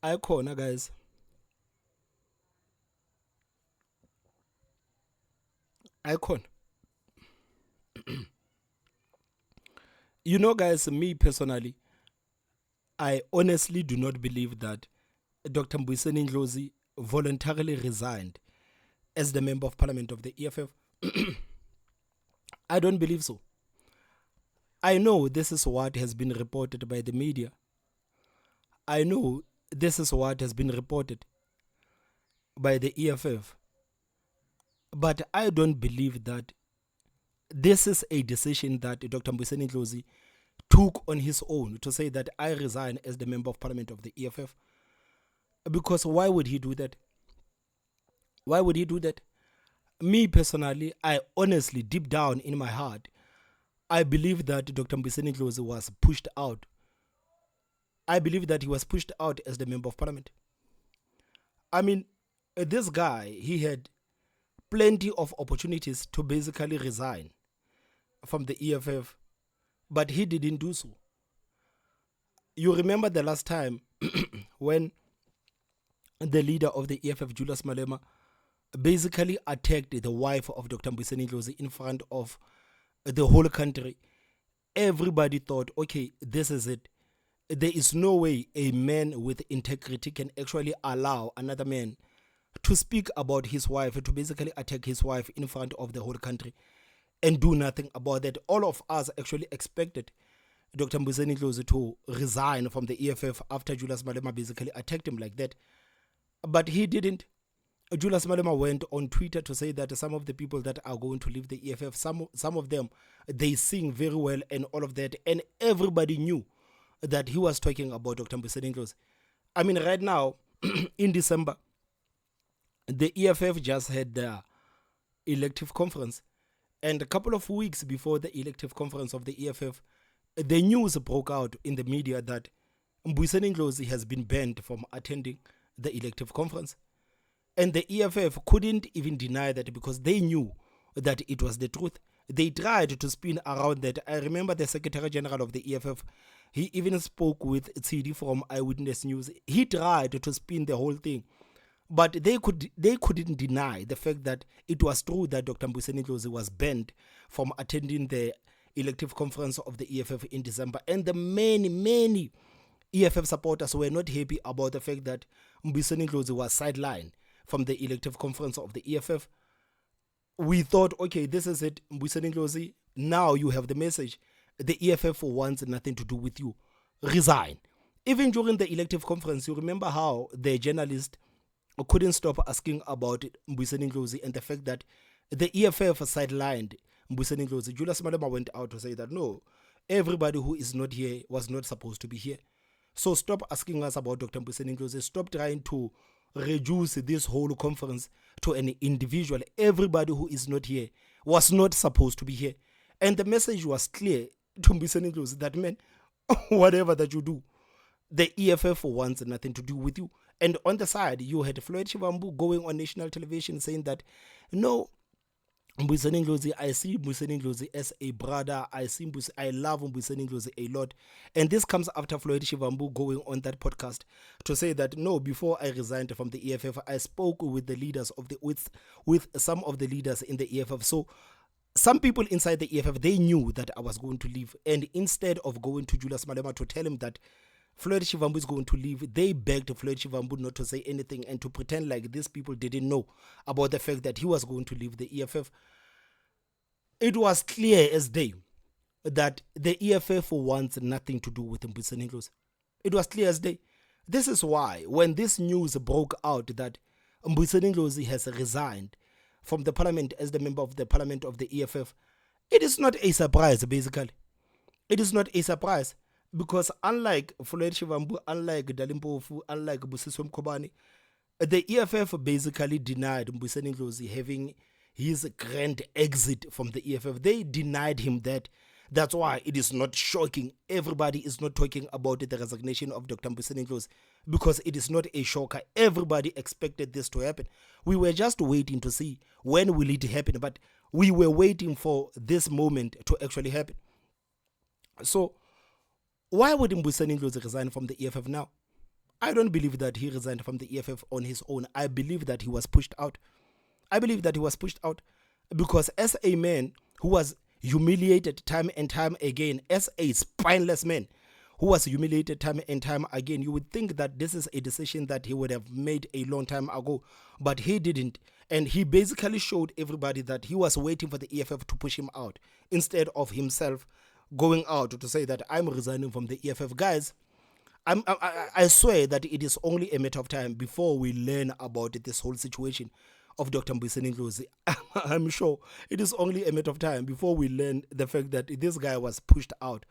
Icona, guys. Icon. Guys, me personally, I honestly do not believe that Dr. Mbuyiseni Ndlozi voluntarily resigned as the member of parliament of the EFF. I don't believe so. I know this is what has been reported by the media. I know this is what has been reported by the EFF. But I don't believe that this is a decision that Dr. Mbuyiseni Ndlozi took on his own to say that I resign as the member of parliament of the EFF. Because why would he do that? Why would he do that? Me personally, I honestly, deep down in my heart, I believe that Dr. Mbuyiseni Ndlozi was pushed out. I believe that he was pushed out as the member of parliament. I mean, this guy, he had plenty of opportunities to basically resign from the EFF, but he didn't do so. You remember the last time when the leader of the EFF, Julius Malema, basically attacked the wife of Dr. Mbuyiseni Ndlozi in front of the whole country. Everybody thought, okay, this is it. There is no way a man with integrity can actually allow another man to speak about his wife, to basically attack his wife in front of the whole country and do nothing about that. All of us actually expected Dr. Mbuyiseni Ndlozi to resign from the EFF after Julius Malema basically attacked him like that. But he didn't. Julius Malema went on Twitter to say that some of the people that are going to leave the EFF, some of them, they sing very well and all of that. And everybody knew that he was talking about Dr. Mbuyiseni Ndlozi. I mean, right now, in December, the EFF just had their elective conference. And a couple of weeks before the elective conference of the EFF, the news broke out in the media that Mbuyiseni Ndlozi has been banned from attending the elective conference. And the EFF couldn't even deny that because they knew that it was the truth. They tried to spin around that. I remember the Secretary General of the EFF, he even spoke with CD from Eyewitness News. He tried to spin the whole thing. But they couldn't deny the fact that it was true that Dr. Mbuyiseni Ndlozi was banned from attending the elective conference of the EFF in December. And the many EFF supporters were not happy about the fact that Mbuyiseni Ndlozi was sidelined from the elective conference of the EFF. We thought, okay, this is it, Mbuyiseni Ndlozi, now you have the message. The EFF wants nothing to do with you. Resign. Even during the elective conference, you remember how the journalist couldn't stop asking about Mbuyiseni Ndlozi and the fact that the EFF sidelined Mbuyiseni Ndlozi. Julius Malema went out to say that no, everybody who is not here was not supposed to be here. So stop asking us about Dr. Mbuyiseni Ndlozi. Stop trying to reduce this whole conference to an individual. Everybody who is not here was not supposed to be here. And the message was clear to Mbuyiseni Ndlozi that, man, whatever that you do, the EFF wants nothing to do with you. And on the side, you had Floyd Shivambu going on national television saying that, no, Mbuyiseni Ndlozi, I see Mbuyiseni Ndlozi as a brother. I love Mbuyiseni Ndlozi a lot. And this comes after Floyd Shivambu going on that podcast to say that, no, before I resigned from the EFF, I spoke with the leaders of with some of the leaders in the EFF. So some people inside the EFF, they knew that I was going to leave. And instead of going to Julius Malema to tell him that Floyd Shivambu is going to leave, they begged Floyd Shivambu not to say anything and to pretend like these people didn't know about the fact that he was going to leave the EFF. It was clear as day that the EFF wants nothing to do with Mbuyiseni Ndlozi. It was clear as day. This is why when this news broke out that Mbuyiseni Ndlozi has resigned from the parliament as the member of the parliament of the EFF, it is not a surprise, basically. It is not a surprise. Because unlike Floyd Shivambu, unlike Dalimpofu, unlike Busiswe Mkhobane, the EFF basically denied Mbuyiseni Ndlozi having his grand exit from the EFF. They denied him that. That's why it is not shocking. Everybody is not talking about the resignation of Dr. Mbuyiseni Ndlozi because it is not a shocker. Everybody expected this to happen. We were just waiting to see when will it happen, but we were waiting for this moment to actually happen. So why would Mbuyiseni Ndlozi resign from the EFF now? I don't believe that he resigned from the EFF on his own. I believe that he was pushed out. I believe that he was pushed out because as a man who was humiliated time and time again, as a spineless man who was humiliated time and time again, you would think that this is a decision that he would have made a long time ago, but he didn't. And he basically showed everybody that he was waiting for the EFF to push him out instead of himself going out to say that I'm resigning from the EFF. Guys, I swear that it is only a matter of time before we learn about this whole situation of Dr. Mbuyiseni Ndlozi. I'm sure it is only a matter of time before we learn the fact that this guy was pushed out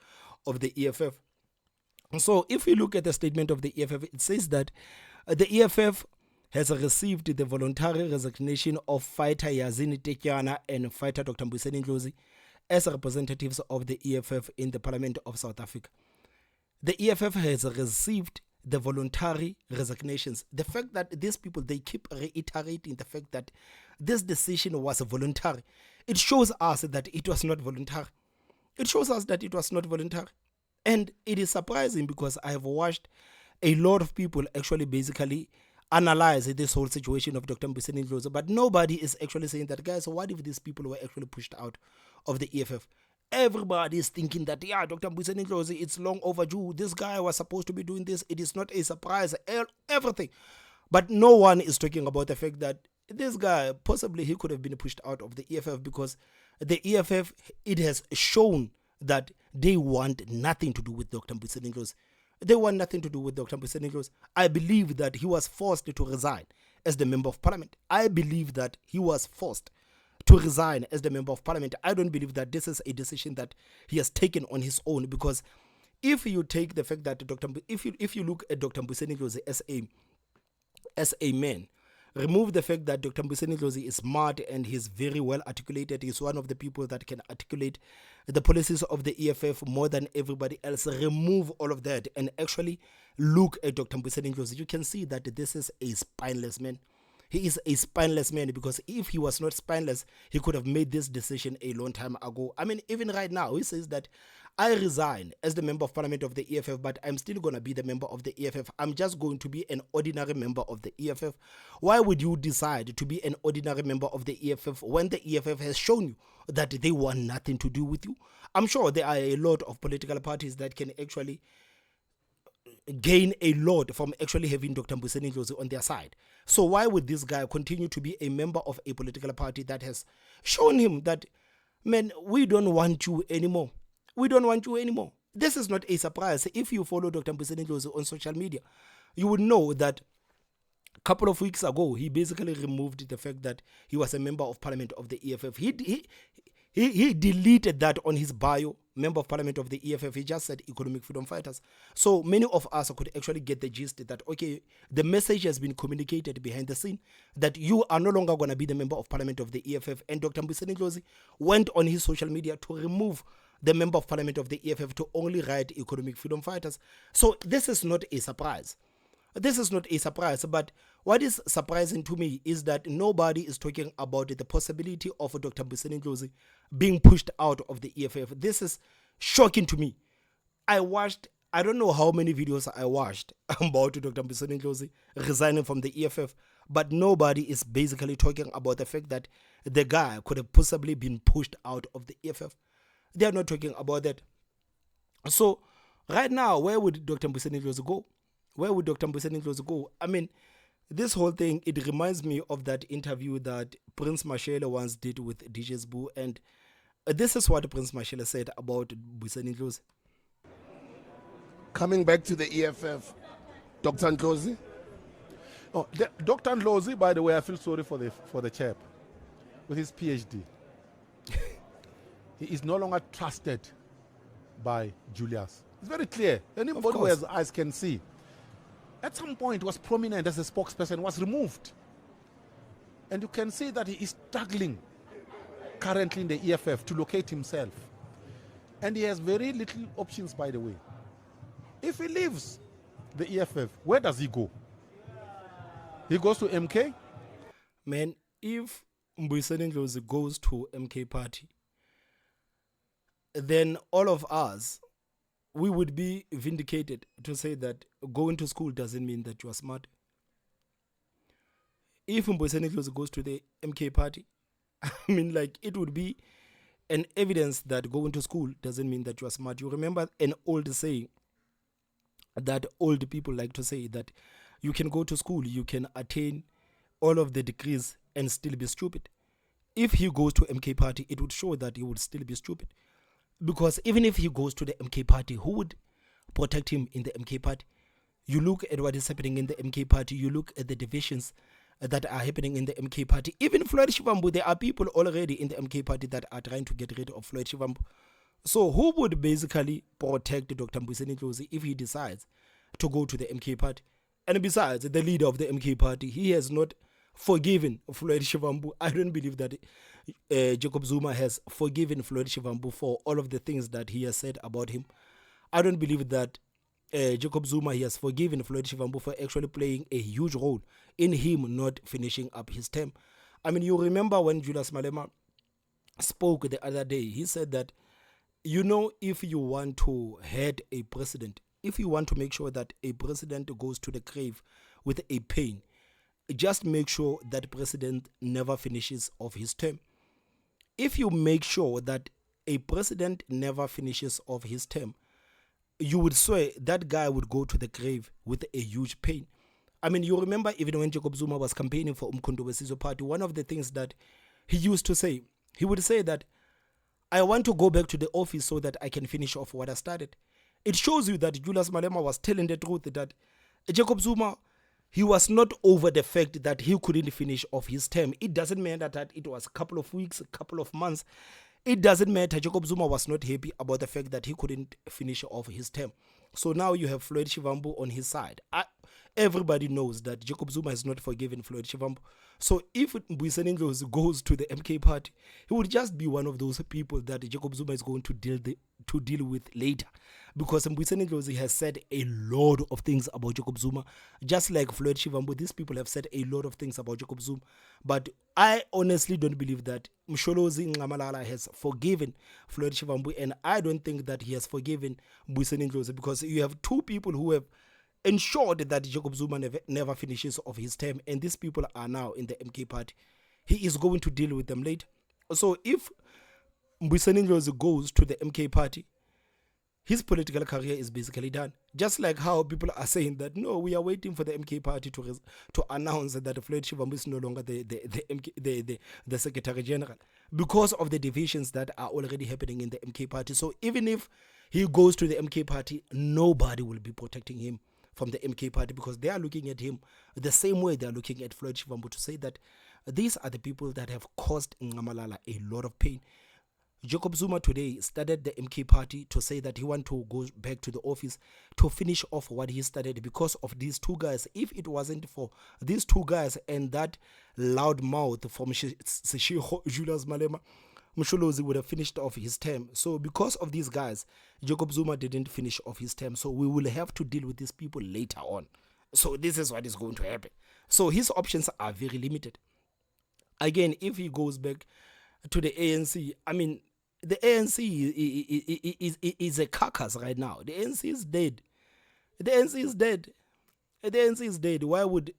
of the EFF. So if we look at the statement of the EFF, it says that the EFF has received the voluntary resignation of fighter Yazini Tekiana and fighter Dr. Mbuyiseni Ndlozi as representatives of the EFF in the Parliament of South Africa. The EFF has received the voluntary resignations. The fact that these people, they keep reiterating the fact that this decision was voluntary, it shows us that it was not voluntary. It shows us that it was not voluntary. And it is surprising because I have watched a lot of people actually basically analyze this whole situation of Dr. Mbuyiseni Ndlozi, but nobody is actually saying that, guys, what if these people were actually pushed out of the EFF? Everybody is thinking that, yeah, Dr. Mbuyiseni Ndlozi, it's long overdue. This guy was supposed to be doing this. It is not a surprise, everything. But no one is talking about the fact that this guy, possibly he could have been pushed out of the EFF because the EFF, it has shown that they want nothing to do with Dr. Mbuyiseni Ndlozi. They want nothing to do with Dr. Mbuyiseni Ndlozi. I believe that he was forced to resign as the member of parliament. I believe that he was forced to resign as the member of parliament. I don't believe that this is a decision that he has taken on his own, because if you take the fact that if you look at Dr. Mbuyiseni Ndlozi as a man, remove the fact that Dr. Mbuyiseni Ndlozi is smart and he's very well articulated. He's one of the people that can articulate the policies of the EFF more than everybody else. Remove all of that and actually look at Dr. Mbuyiseni Ndlozi. You can see that this is a spineless man. He is a spineless man, because if he was not spineless, he could have made this decision a long time ago. I mean, even right now, he says that I resign as the member of parliament of the EFF, but I'm still going to be the member of the EFF. I'm just going to be an ordinary member of the EFF. Why would you decide to be an ordinary member of the EFF when the EFF has shown you that they want nothing to do with you? I'm sure there are a lot of political parties that can actually gain a lot from actually having Dr. Mbuyiseni Ndlozi on their side. So why would this guy continue to be a member of a political party that has shown him that, man, we don't want you anymore. We don't want you anymore. This is not a surprise. If you follow Dr. Mbuyiseni Ndlozi on social media, you would know that a couple of weeks ago, he basically removed the fact that he was a member of parliament of the EFF. He deleted that on his bio, member of parliament of the EFF. He just said economic freedom fighters. So many of us could actually get the gist that, okay, the message has been communicated behind the scene that you are no longer going to be the member of parliament of the EFF. And Dr. Mbuyiseni Ndlozi went on his social media to remove the member of parliament of the EFF to only write economic freedom fighters. So this is not a surprise. This is not a surprise, but what is surprising to me is that nobody is talking about the possibility of Dr. Mbuyiseni Ndlozi being pushed out of the EFF. This is shocking to me. I don't know how many videos I watched about Dr. Mbuyiseni Ndlozi resigning from the EFF, but nobody is basically talking about the fact that the guy could have possibly been pushed out of the EFF. They are not talking about that. So right now, where would Dr. Mbuyiseni Ndlozi go? Where would Dr. Mbuyiseni Ndlozi go? I mean, this whole thing, it reminds me of that interview that Prince Mashele once did with DJ Sbu, and this is what Prince Mashele said about Mbuyiseni Ndlozi. Coming back to the EFF, Dr. Ndlozi. Oh, Dr. Ndlozi, by the way, I feel sorry for the chap with his PhD. He is no longer trusted by Julius. It's very clear. Anybody who has eyes can see. At some point was prominent as a spokesperson, was removed. And you can see that he is struggling currently in the EFF to locate himself. And he has very little options, by the way. If he leaves the EFF, where does he go? He goes to MK? Man, if Mbuyiseni Ndlozi goes to MK party, then all of us we would be vindicated to say that going to school doesn't mean that you are smart. If Mbuyiseni Ndlozi goes to the MK party, I mean, like, it would be an evidence that going to school doesn't mean that you are smart. You remember an old saying that old people like to say, that you can go to school, you can attain all of the degrees and still be stupid. If he goes to MK party, it would show that he would still be stupid. Because even if he goes to the MK party, who would protect him in the MK party? You look at what is happening in the MK party, you look at the divisions that are happening in the MK party. Even Floyd Shivambu, there are people already in the MK party that are trying to get rid of Floyd Shivambu. So who would basically protect Dr. Mbuyiseni Ndlozi if he decides to go to the MK party? And besides, the leader of the MK party, he has not forgiven Floyd Shivambu. I don't believe that Jacob Zuma has forgiven Floyd Shivambu for all of the things that he has said about him. I don't believe that Jacob Zuma, he has forgiven Floyd Shivambu for actually playing a huge role in him not finishing up his term. I mean, you remember when Julius Malema spoke the other day, he said that, you know, if you want to head a president, if you want to make sure that a president goes to the grave with a pain, just make sure that president never finishes off his term. If you make sure that a president never finishes off his term, you would swear that guy would go to the grave with a huge pain. I mean, you remember even when Jacob Zuma was campaigning for Umkhonto weSizwe Party, one of the things that he used to say, he would say that, I want to go back to the office so that I can finish off what I started. It shows you that Julius Malema was telling the truth, that Jacob Zuma, he was not over the fact that he couldn't finish off his term. It doesn't matter that it was a couple of weeks, a couple of months. It doesn't matter. Jacob Zuma was not happy about the fact that he couldn't finish off his term. So now you have Floyd Shivambu on his side. Everybody knows that Jacob Zuma has not forgiven Floyd Shivambu. So if Mbuyiseni Ndlozi goes to the MK party, he would just be one of those people that Jacob Zuma is going to deal with later. Because Mbuyiseni Ndlozi has said a lot of things about Jacob Zuma. Just like Floyd Shivambu, these people have said a lot of things about Jacob Zuma. But I honestly don't believe that Msholozi Nxamalala has forgiven Floyd Shivambu, and I don't think that he has forgiven Mbuyiseni Ndlozi, because you have two people who have ensured that Jacob Zuma never finishes off his term, and these people are now in the MK party. He is going to deal with them later. So if Mbuyiseni Ndlozi goes to the MK party, his political career is basically done. Just like how people are saying that, no, we are waiting for the MK party to announce that Floyd Shivambu is no longer the Secretary General, because of the divisions that are already happening in the MK party. So even if he goes to the MK party, nobody will be protecting him from the MK party, because they are looking at him the same way they are looking at Floyd Shivambu, to say that these are the people that have caused Nxamalala a lot of pain. Jacob Zuma today started the MK party to say that he wants to go back to the office to finish off what he started because of these two guys. If it wasn't for these two guys and that loud mouth from Julius Malema, Msholozi would have finished off his term. So because of these guys, Jacob Zuma didn't finish off his term. So we will have to deal with these people later on. So this is what is going to happen. So his options are very limited. Again, if he goes back to the ANC, I mean, the ANC is a carcass right now. The ANC is dead. The ANC is dead. The ANC is dead. Why would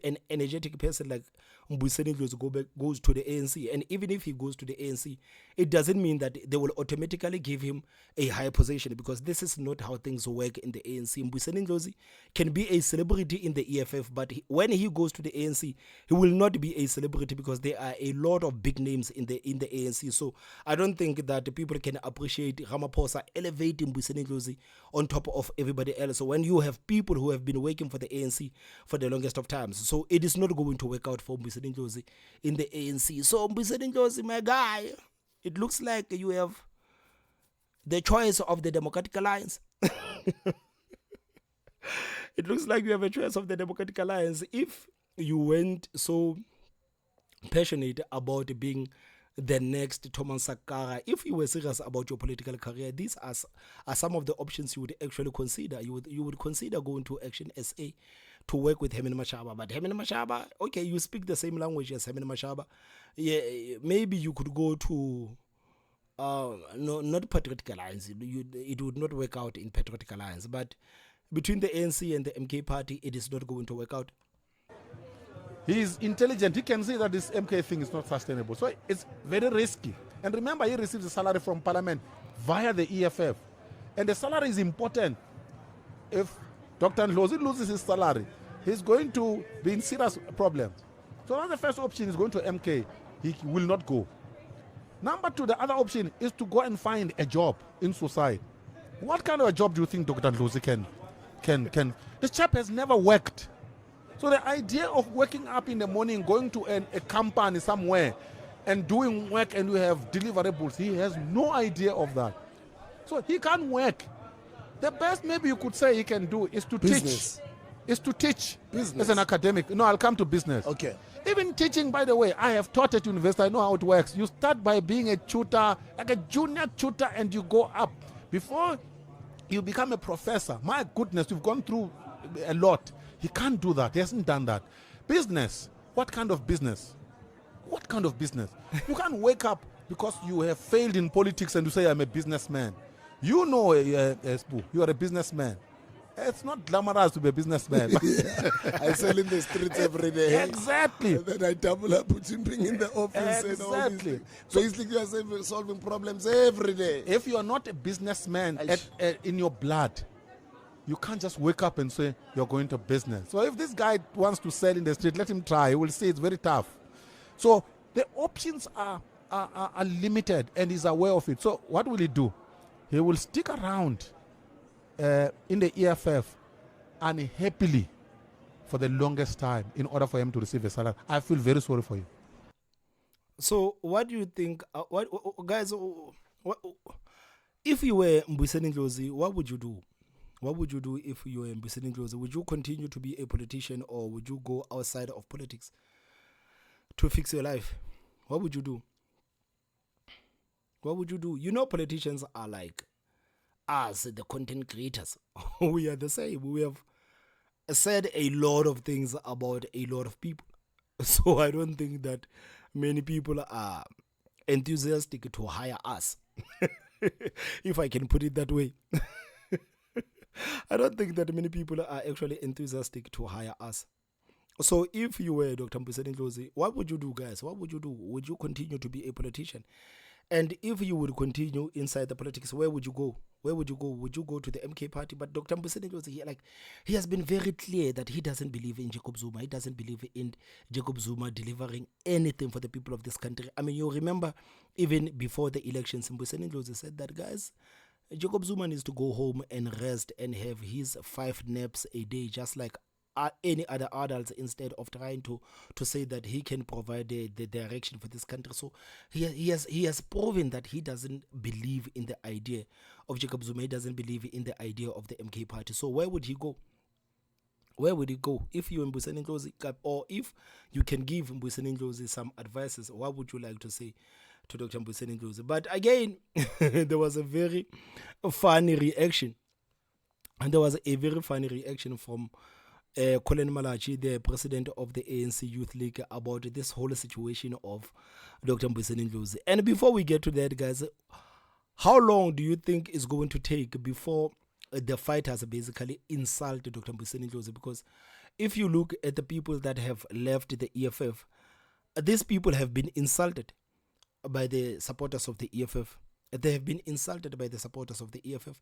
an energetic person like Mbuyiseni Ndlozi goes to the ANC? And even if he goes to the ANC, it doesn't mean that they will automatically give him a high position, because this is not how things work in the ANC. Mbuyiseni Ndlozi can be a celebrity in the EFF, but when he goes to the ANC, he will not be a celebrity, because there are a lot of big names in the ANC. So I don't think that people can appreciate Ramaphosa elevating Mbuyiseni Ndlozi on top of everybody else. So when you have people who have been working for the ANC for the longest of times, so it is not going to work out for Mbuyiseni Ndlozi in the ANC. So Mbuyiseni Ndlozi, my guy, it looks like you have the choice of the Democratic Alliance. It looks like you have a choice of the Democratic Alliance. If you weren't so passionate about being the next Thomas Sankara, if you were serious about your political career, these are some of the options you would actually consider. You would consider going to Action SA to work with Herman Mashaba. But Herman Mashaba, okay, you speak the same language as Herman Mashaba. Yeah, maybe you could go to No, not patriotic alliance. It would not work out in patriotic alliance. But between the ANC and the MK party, it is not going to work out. He is intelligent. He can see that this MK thing is not sustainable. So it's very risky. And remember, he receives a salary from Parliament via the EFF. And the salary is important. If Dr. Ndlozi loses his salary, he's going to be in serious problems. So that's the first option, is going to MK. He will not go. Number two, the other option is to go and find a job in society. What kind of a job do you think Dr. Ndlozi can? The chap has never worked. So the idea of waking up in the morning, going to a company somewhere and doing work and you have deliverables, he has no idea of that. So he can't work. The best maybe you could say he can do is to Business. teach. Is to teach Business. as an academic. No, I'll come to business. Okay. Even teaching, by the way, I have taught at university. I know how it works. You start by being a tutor, like a junior tutor, and you go up. Before you become a professor, my goodness, you've gone through a lot. He can't do that. He hasn't done that. Business. What kind of business? What kind of business? You can't wake up because you have failed in politics and you say, I'm a businessman. You know, Sbu, you are a businessman. It's not glamorous to be a businessman. I sell in the streets every day. Exactly. And then I double up with simping in the office and all these Exactly. things. Basically, you are solving problems every day. If you are not a businessman in your blood, you can't just wake up and say you're going to business. So if this guy wants to sell in the street, let him try. He will see it's very tough. So the options are limited, and he's aware of it. So what will he do? He will stick around in the EFF unhappily for the longest time in order for him to receive a salary. I feel very sorry for you. So what do you think, guys, if you were Mbuyiseni Ndlozi, what would you do? What would you do if you were Mbuyiseni Ndlozi? Would you continue to be a politician, or would you go outside of politics to fix your life? What would you do? What would you do? You know, politicians are like us, the content creators. We are the same. We have said a lot of things about a lot of people. So I don't think that many people are enthusiastic to hire us. If I can put it that way. I don't think that many people are actually enthusiastic to hire us. So if you were Dr. Mbuyiseni Ndlozi, what would you do, guys? What would you do? Would you continue to be a politician? And if you would continue inside the politics, where would you go? Where would you go? Would you go to the MK party? But Dr. Mbuyiseni Ndlozi, he has been very clear that he doesn't believe in Jacob Zuma. He doesn't believe in Jacob Zuma delivering anything for the people of this country. I mean, you remember even before the elections, Mbuyiseni Ndlozi said that, guys, Jacob Zuma needs to go home and rest and have his 5 naps a day, just like any other adults, instead of trying to say that he can provide the direction for this country. So he has proven that he doesn't believe in the idea of Jacob Zuma. He doesn't believe in the idea of the MK party. So where would he go? Where would he go? If you Mbuyiseni Ndlozi, or if you can give Mbuyiseni Ndlozi some advices, what would you like to say to Dr. Mbuyiseni Ndlozi? But again, there was a very funny reaction. And there was a very funny reaction from Colin Malachi, the president of the ANC Youth League, about this whole situation of Dr. Mbuyiseni Ndlozi. And before we get to that, guys, how long do you think it's going to take before the fighters basically insult Dr. Mbuyiseni Ndlozi? Because if you look at the people that have left the EFF, these people have been insulted by the supporters of the EFF. They have been insulted by the supporters of the EFF.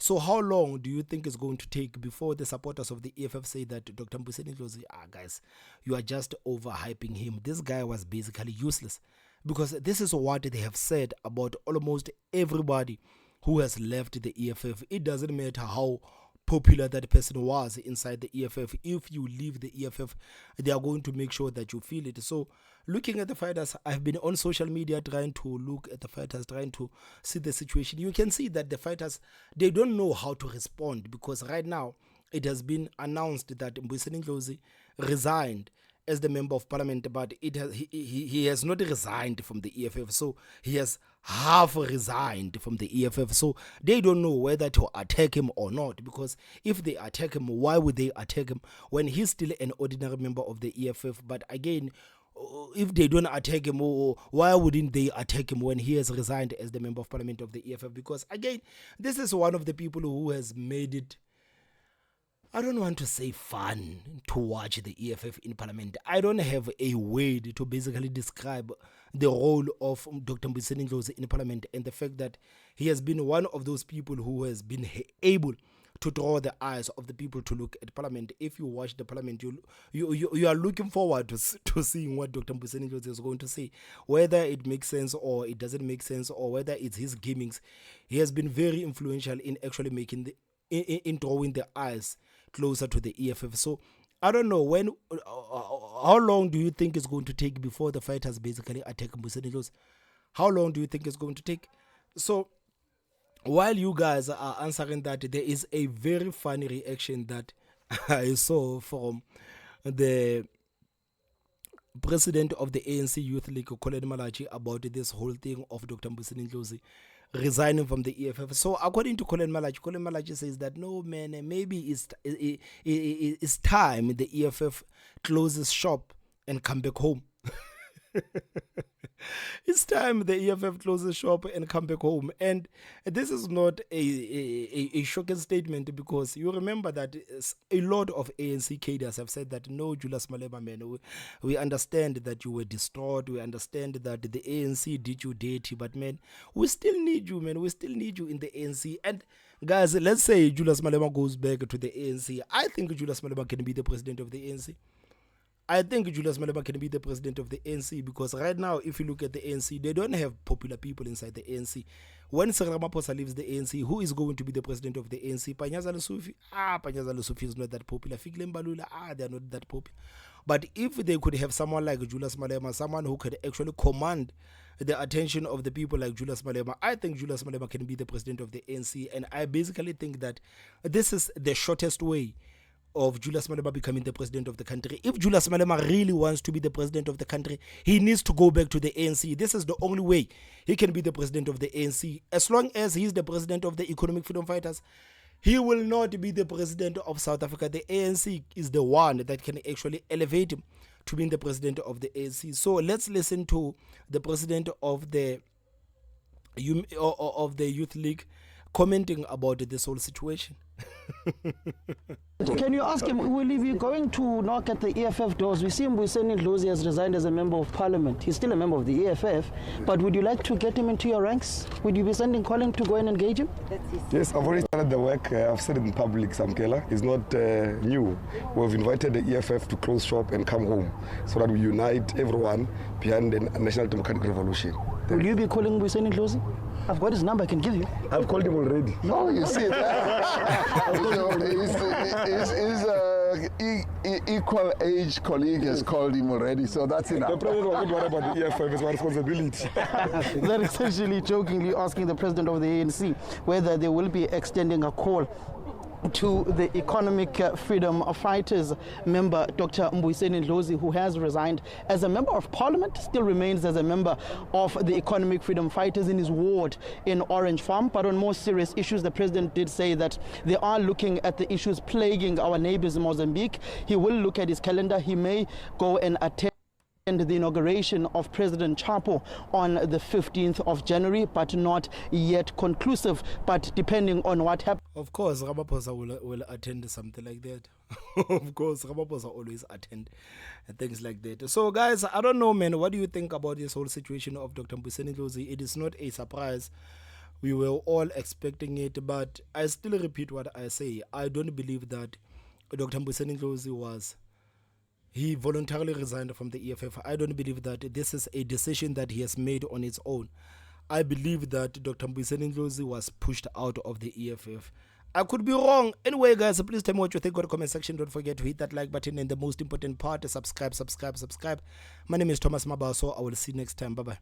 So how long do you think it's going to take before the supporters of the EFF say that Dr. Mbuyiseni Ndlozi, guys, you are just overhyping him. This guy was basically useless. Because this is what they have said about almost everybody who has left the EFF. It doesn't matter how popular that person was inside the EFF. If you leave the EFF, they are going to make sure that you feel it. So looking at the fighters, I've been on social media trying to look at the fighters, trying to see the situation. You can see that the fighters, they don't know how to respond, because right now it has been announced that Mbuyiseni Ndlozi resigned as the member of parliament, but he has not resigned from the EFF. So he has half resigned from the EFF. So they don't know whether to attack him or not, because if they attack him, why would they attack him when he's still an ordinary member of the EFF? But again, if they don't attack him, or why wouldn't they attack him when he has resigned as the member of parliament of the EFF? Because again, this is one of the people who has made it, I don't want to say fun to watch the EFF in parliament. I don't have a word to basically describe the role of Dr. Mbuyiseni Ndlozi in parliament, and the fact that he has been one of those people who has been able to draw the eyes of the people to look at parliament. If you watch the parliament, you are looking forward to seeing what Dr. Mbuyiseni Ndlozi is going to say, whether it makes sense or it doesn't make sense, or whether it's his gimmicks. He has been very influential in actually making in drawing the eyes closer to the EFF. So I don't know how long do you think it's going to take before the fighters basically attack Mbuyiseni Ndlozi? How long do you think it's going to take? So while you guys are answering that, there is a very funny reaction that I saw from the president of the ANC Youth League, Colin Malachi, about this whole thing of Dr. Mbuyiseni Ndlozi resigning from the EFF. So according to Colin Malachi says that no, man, maybe it's time the EFF closes shop and come back home. It's time the EFF closes shop and come back home. And this is not a shocking statement, because you remember that a lot of ANC cadres have said that no, Julius Malema, man, we understand that you were distraught, we understand that the ANC did you dirty, but man, we still need you, man, we still need you in the ANC. And guys, let's say Julius Malema goes back to the ANC. I think Julius Malema can be the president of the ANC. I think Julius Malema can be the president of the ANC, because right now, if you look at the ANC, they don't have popular people inside the ANC. When Cyril Ramaphosa leaves the ANC, who is going to be the president of the ANC? Panyaza Lesufi? Panyaza Lesufi is not that popular. Fikile Mbalula? They are not that popular. But if they could have someone like Julius Malema, someone who could actually command the attention of the people like Julius Malema, I think Julius Malema can be the president of the ANC. And I basically think that this is the shortest way of Julius Malema becoming the president of the country. If Julius Malema really wants to be the president of the country, he needs to go back to the ANC. This is the only way he can be the president of the ANC. As long as he is the president of the Economic Freedom Fighters, he will not be the president of South Africa. The ANC is the one that can actually elevate him to being the president of the ANC. So let's listen to the president of the Youth League commenting about this whole situation. Can you ask him, will he be going to knock at the EFF doors? We see Mbuyiseni Ndlozi has resigned as a member of parliament. He's still a member of the EFF, but would you like to get him into your ranks? Would you be sending Colin to go and engage him? Yes, I've already started the work. I've said it in public, Samkela. It's not new. We've invited the EFF to close shop and come home so that we unite everyone behind the National Democratic Revolution. Will you be calling Mbuyiseni Ndlozi? I've got his number, I can give you. I've called him already. No, you see that? His equal age colleague has called him already, so that's enough. The president was worried about the EFF, it's my responsibility. They're essentially jokingly asking the president of the ANC whether they will be extending a call to the Economic Freedom Fighters member, Dr. Mbuyiseni Ndlozi, who has resigned as a member of parliament, still remains as a member of the Economic Freedom Fighters in his ward in Orange Farm. But on more serious issues, the president did say that they are looking at the issues plaguing our neighbors in Mozambique. He will look at his calendar. He may go and attend the inauguration of President Chapo on the 15th of January, but not yet conclusive. But depending on what happens. Of course, Ramaphosa will attend something like that. Of course, Ramaphosa always attend things like that. So, guys, I don't know, man. What do you think about this whole situation of Dr. Mbuyiseni Ndlozi? It is not a surprise. We were all expecting it, but I still repeat what I say. I don't believe that Dr. Mbuyiseni Ndlozi he voluntarily resigned from the EFF. I don't believe that this is a decision that he has made on its own. I believe that Dr. Mbuyiseni Ndlozi was pushed out of the EFF. I could be wrong. Anyway, guys, please tell me what you think in the comment section. Don't forget to hit that like button, and the most important part, subscribe. My name is Thomas Mabaso. I will see you next time. Bye-bye.